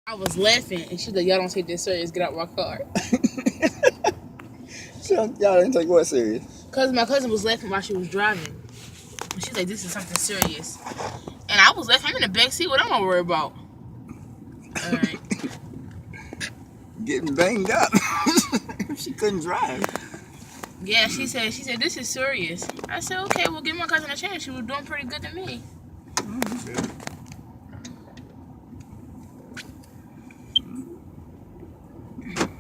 I was laughing, and she's like, "Y'all don't take this serious. Get out my car." So y'all didn't take what serious? Cause my cousin was laughing while she was driving. And she's like, "This is something serious." And I was laughing. I'm in the back seat. What am I worried about? All right. Getting banged up. She couldn't drive. Yeah, she said, "This is serious." I said, "Okay, well, give my cousin a chance. She was doing pretty good to me."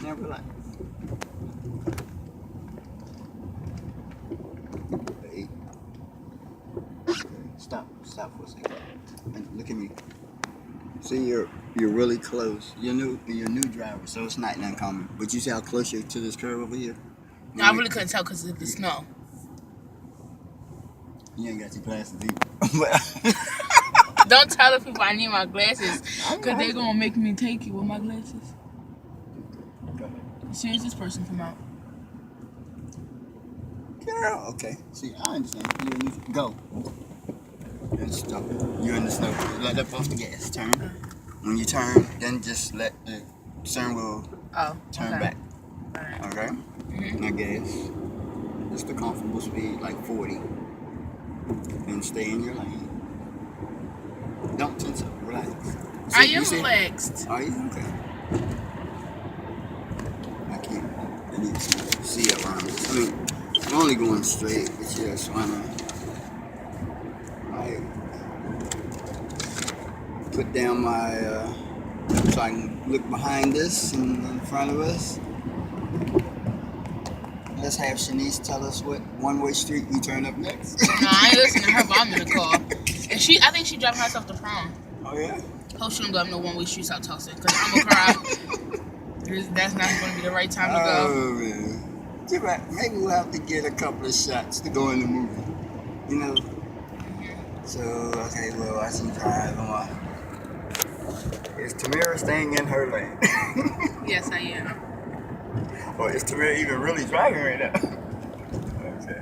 Never like. Hey. Stop for a second. And look at me. See, you're really close. You're new driver, so it's not uncommon. But you see how close you're to this curve over here? No, I really couldn't tell because of the snow. You ain't got your glasses either. Don't tell the people I need my glasses, because they're going to make me take you with my glasses. As soon as this person come out. Girl, okay. See, I understand. Go. And stop. You're in the snow. Let up off the gas. Turn. When you turn, then just let the steering wheel turn back. Alright. Okay? Mm-hmm. Now gas. Just the comfortable speed, like 40. And stay in your lane. Don't tense up. Relax. I am relaxed. Are you? Okay. I can't. I need to see it around. I mean, I'm only going straight, but you just wanna put down my so I can look behind us and in front of us. Let's have Shanice tell us what one-way street we turn up next. No, I ain't listening to her, but I'm in the car. And I think she driving herself to prom. Oh yeah? Hope she don't go up no one-way streets out Tulsa, because I'm gonna cry. That's not gonna be the right time to go. Oh man. You're right. Maybe we'll have to get a couple of shots to go in the movie. You know? Mm-hmm. So, okay, well, I see drive on. Is Tamira staying in her lane? Yes, I am. Or is Tamira even really driving right now? Okay.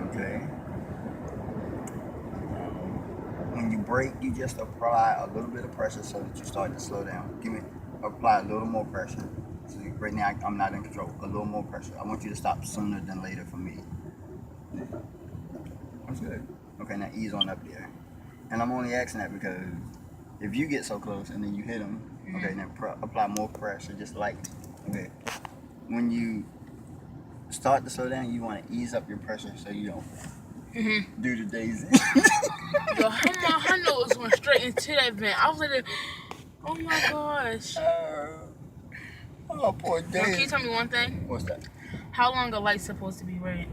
Okay. When you brake, you just apply a little bit of pressure so that you start to slow down. Apply a little more pressure. So right now, I'm not in control. A little more pressure. I want you to stop sooner than later for me. Yeah. That's good. Okay, now ease on up there. And I'm only asking that because if you get so close and then you hit them, okay, then apply more pressure, just light. Okay. When you start to slow down, you want to ease up your pressure so you don't do the daisy. Yo, her nose went straight into that vent. I was like, oh my gosh. Oh, poor Daisy. Can you tell me one thing? What's that? How long a light's supposed to be red?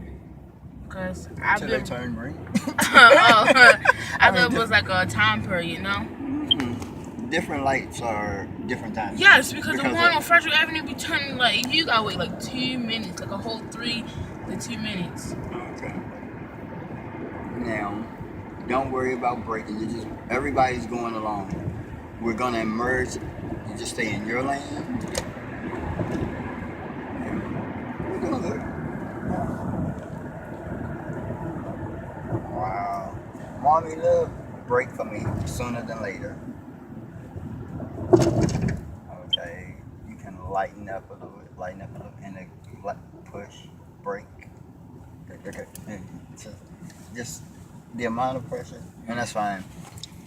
Because Until they turn green. I thought it was like a time period, you know? Mm-hmm. Different lights are different times. Yes, because the one on Frederick Avenue be turning like, you gotta wait like 2 minutes, like a whole 3 to 2 minutes. Okay. Now, don't worry about braking. Everybody's going along. We're gonna merge. You just stay in your lane. We're doing good. Wow. Mommy, love, brake for me sooner than later. Okay. You can lighten up a little bit, and then push, brake. Okay. Just the amount of pressure, and that's fine.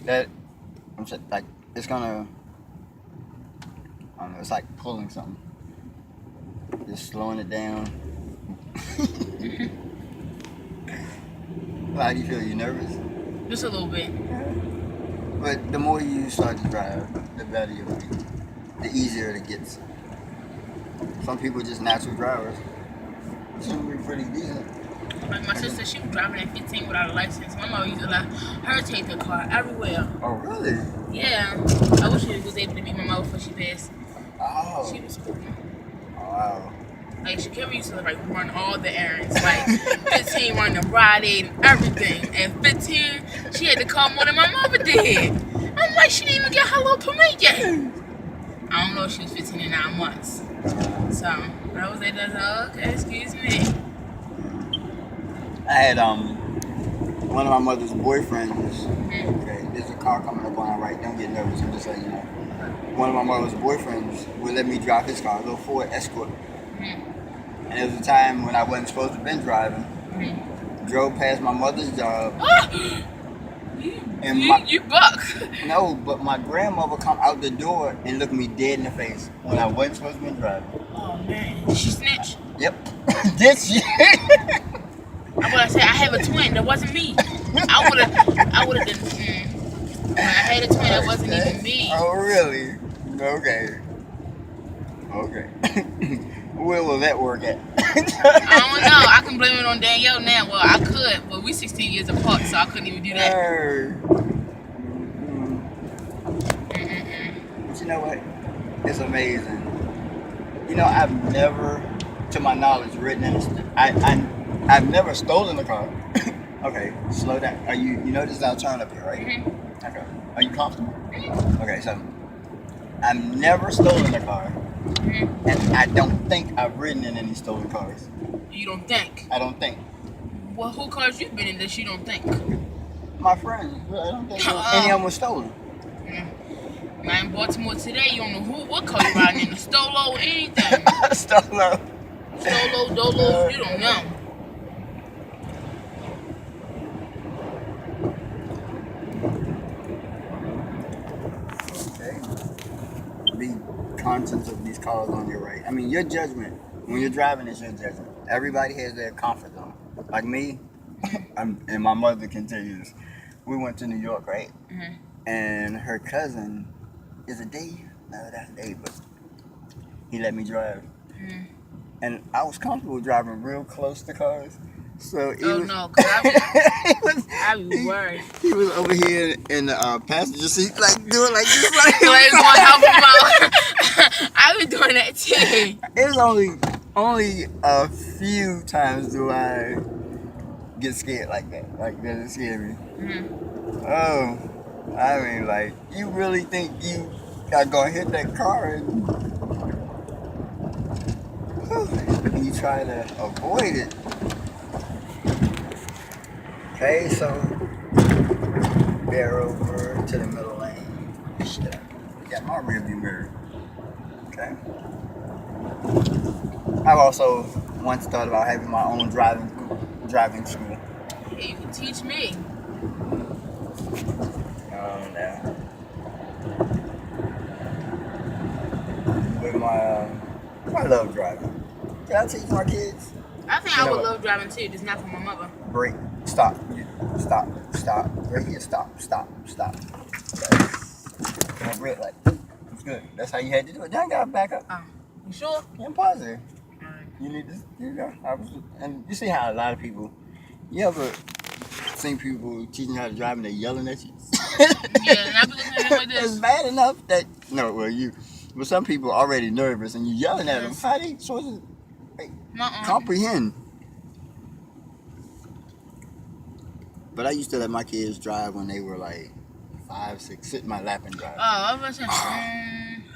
I'm just like, it's gonna, I don't know, it's like pulling something. Just slowing it down. How do you feel? You nervous? Just a little bit. But the more you start to drive, the better you'll be. The easier it gets. Some people are just natural drivers. Some be pretty decent. Like my sister, she was driving at 15 without a license. My mom used to let her take the car everywhere. Oh, really? Yeah. I wish she was able to be my mother before she passed. Oh. She was cool. Oh, wow. Like, Shakira used to, like, run all the errands. Like, 15 run the Rite Aid and everything. And 15, she had to call more than my mother did. I'm like, she didn't even get her little permit yet. I don't know if she was 15 in 9 months. So, I was like, okay, excuse me. I had, one of my mother's boyfriends, okay, there's a car coming up on our right. Don't get nervous. I'm just letting you know. One of my mother's boyfriends would let me drive his car, a little Ford Escort. And there was a time when I wasn't supposed to have been driving. Drove past my mother's job. You buck. No, but my grandmother come out the door and looked me dead in the face when I wasn't supposed to be driving. Oh man, did she snitch? Yep. Did she? I would have said I have a twin. That wasn't me. I would have done. When I had a twin, that wasn't even me. Oh really? Okay. Okay. Where will that work at? I don't know. I can blame it on Danielle now. Well, I could, but we 16 years apart, so I couldn't even do that. But you know what? It's amazing. You know, I've never, to my knowledge, ridden in I've never stolen a car. Okay, slow down. Are you know this is our turn up here, right? Okay. Are you comfortable? Okay, so I've never stolen a car. And I don't think I've ridden in any stolen cars. You don't think? I don't think. Well, who cars you been in that you don't think? My friends. I don't think any of them was stolen. Now in Baltimore today, you don't know what car you riding in, a Stolo or anything. Stolo, Dolo, you don't know. Okay. Be conscious of these cars on your right. I mean, your judgment when you're driving is your judgment. Everybody has their comfort zone. Like me, and my mother can tell you this. We went to New York, right? And her cousin is a Dave. No, that's Dave, but he let me drive. And I was comfortable driving real close to cars. So it was, no, cause I be worried. He was over here in the passenger seat, like doing like this, like going help him out. I be doing that too. It was only a few times do I get scared like that. Like that it scared me. Oh, I mean, like you really think you are gonna hit that car and you try to avoid it. Okay, so bear over to the middle lane. Shit, I got my rear view mirror. Okay. I've also once thought about having my own driving school. Hey, you can teach me. Oh no. With my I love driving. Can I teach my kids? I think I would love driving too, just not for my mother. Brake. Stop. Stop. Right here. Stop. Okay. My brake light. It's good. That's how you had to do it. Now you gotta back up. You sure? I'm positive. Alright. You need to. Here you go. And you see how a lot of people. You ever seen people teaching you how to drive and they're yelling at you? Yeah, and I be looking at them like this. It's bad enough that but some people are already nervous and you yelling at them. How they supposed to comprehend? But I used to let my kids drive when they were like 5, 6, sit in my lap and drive. Oh, I was about to say,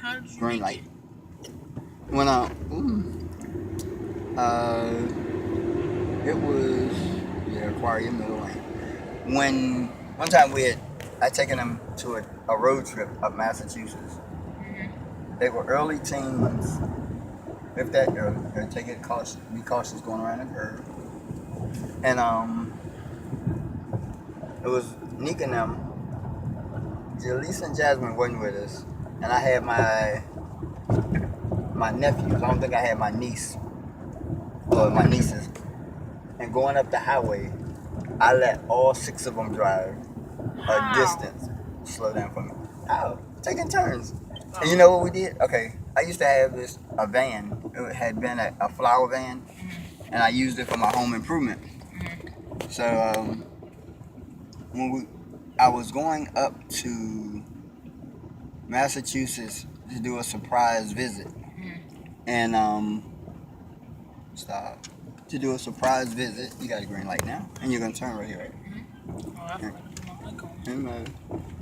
how did you green make light. it? When it was acquire your middle lane. When one time I taken them to a road trip up Massachusetts. They were early teens. If that early, take it cautious. Be cautious going around the curve. And it was Nick and them. Jaleesa and Jasmine wasn't with us, and I had my nephews. I don't think I had my niece or my nieces. And going up the highway, I let all 6 of them drive a distance. Slow down for me. Taking turns. And you know what we did? Okay, I used to have a van. It had been a flower van, and I used it for my home improvement. So when I was going up to Massachusetts to do a surprise visit, and to do a surprise visit. You got a green light now, and you're gonna turn right here, right?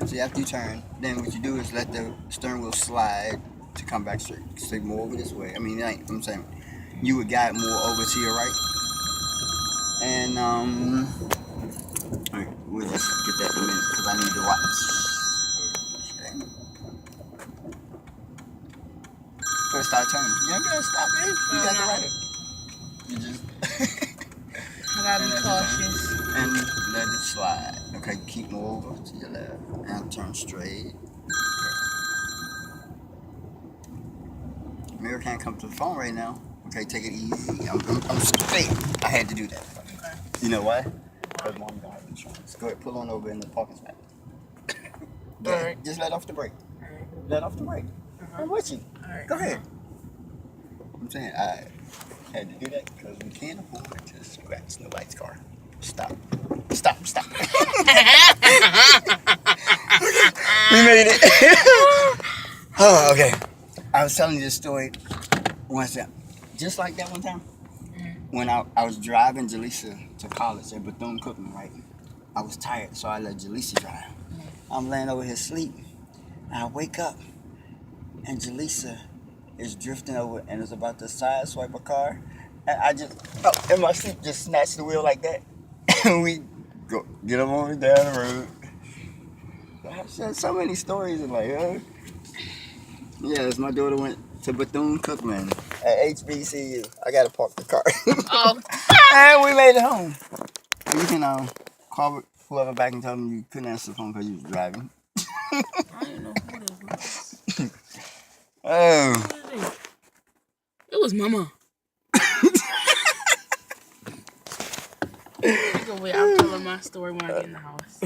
And see, after you turn, then what you do is let the steering wheel slide to come back straight. So more over this way. I mean, I'm saying you would guide more over to your right. And We'll just get that in a minute because I need to watch. First start turning. You ain't gonna stop, babe. You No, got no. the right. You just I gotta be And cautious. and let it slide. Okay, keep moving over to your left and turn straight. Mira can't come to the phone right now. Okay, take it easy. I'm straight. I had to do that. Okay. You know why? Because mom got insurance. Go ahead, pull on over in the parking spot. Yeah, Alright. just let off the brake. Alright. Let off the brake. I'm with you. Alright. Go ahead. I'm saying I had to do that because we can't afford to scratch nobody's car. Stop. Stop. Stop. We made it. Oh, okay. I was telling you this story once, just like that one time. When I was driving Jaleesa to college at Bethune-Cookman, right? I was tired, so I let Jaleesa drive. I'm laying over here asleep, and I wake up, and Jaleesa is drifting over and is about to side swipe a car, and I just, in my sleep, just snatched the wheel like that, and we go get them over down the road. I've said so many stories and like, yes, my daughter went to Bethune-Cookman at HBCU. I gotta park the car. Oh. And we made it home. You can call whoever back and tell them you couldn't answer the phone because you was driving. I don't know who that was. Oh. Who was it? It was Mama. I'll tell her my story when I get in the house.